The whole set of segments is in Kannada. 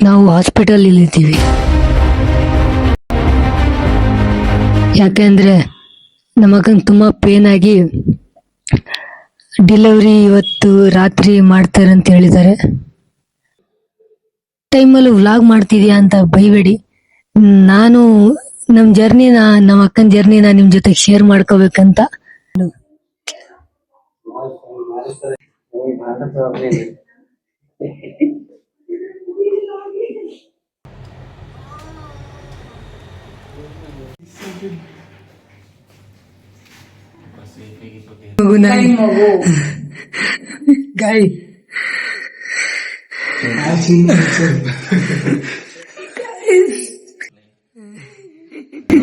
ನಾವು ಹಾಸ್ಪಿಟಲ್ ಇದ್ದೀವಿ. ಯಾಕೆಂದ್ರೆ ನಮಗಂಗೆ ತುಂಬ ಪೇನ್ ಆಗಿ ಡೆಲಿವರಿ ಇವತ್ತು ರಾತ್ರಿ ಮಾಡ್ತಾರೆ ಅಂತ ಹೇಳಿದ್ದಾರೆ. ಟೈಮಲ್ಲಿ ವ್ಲಾಗ್ ಮಾಡ್ತಿದ್ಯಾ ಅಂತ ಬೈಬೇಡಿ. ನಾನು ನಮ್ಮ ಅಕ್ಕನ ಜರ್ನಿನ ನಿಮ್ಮ ಜೊತೆ ಶೇರ್ ಮಾಡ್ಕೋಬೇಕಂತ. ಗಾಳಿ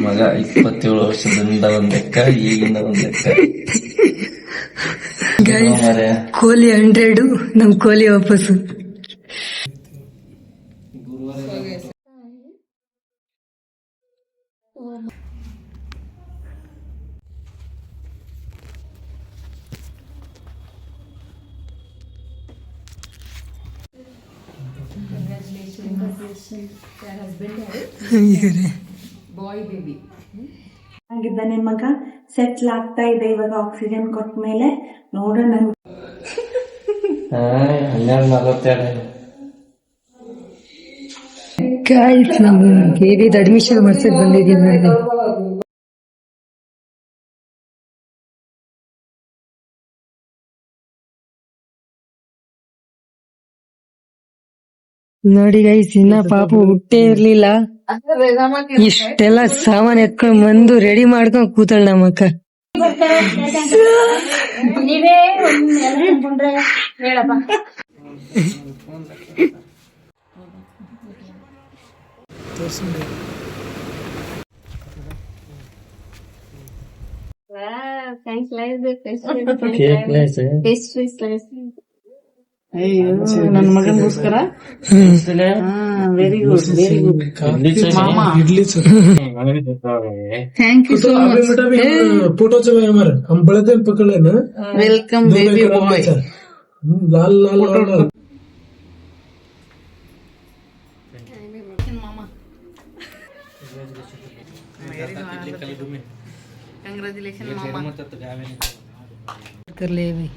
ಮಗ 27 ವರ್ಷದಿಂದ ಒಂದ್ ಲೆಕ್ಕ, ಈಗಿನ ಒಂದ್ ಲೆಕ್ಕ. ಕೋಹ್ಲಿ 100, ನಮ್ ಕೋಹ್ಲಿ ವಾಪಸ್ಸು. ಬಾಯ್ ಬೇಬಿ ಆಗಿದ್ದ ನಿನ್ ಮಗ ಸೆಟ್ಲ್ ಆಗ್ತಾ ಇದೆ ಇವಾಗ ಆಕ್ಸಿಜನ್ ಕೊಟ್ಟ ಮೇಲೆ ನೋಡೋಣ. 12:42 ಗಾಯ್ಸ್, ನಾವು ಬೇಬಿದ ಅಡ್ಮಿಷನ್ ಮಾಡ್ಸಕ್ ಬಂದಿದ್ದೀವಿ. ನೋಡಿ ಗೈಸ್, ಇನ್ನ ಪಾಪು ಹುಟ್ಟೇ ಇರ್ಲಿಲ್ಲ, ಇಷ್ಟೆಲ್ಲ ಸಾಮಾನ್ ಎತ್ಕೊಂಡ್ ಬಂದು ರೆಡಿ ಮಾಡ್ಕೊಂಡ್ ಕೂತಾಳ ನಮ್ಮಕ್ಕ. ನೀವೇ ಹೇಳಪ್ಪ. ನನ್ನ ಮಗನಿಗೋಸ್ಕರ very good idli thank you so much. Photo चलो हमारे हम बड़े दिन पकड़ लेना. Welcome baby boy. लाल लाल लाल कंग्रेचुलेशन मामा. कर ले भाई.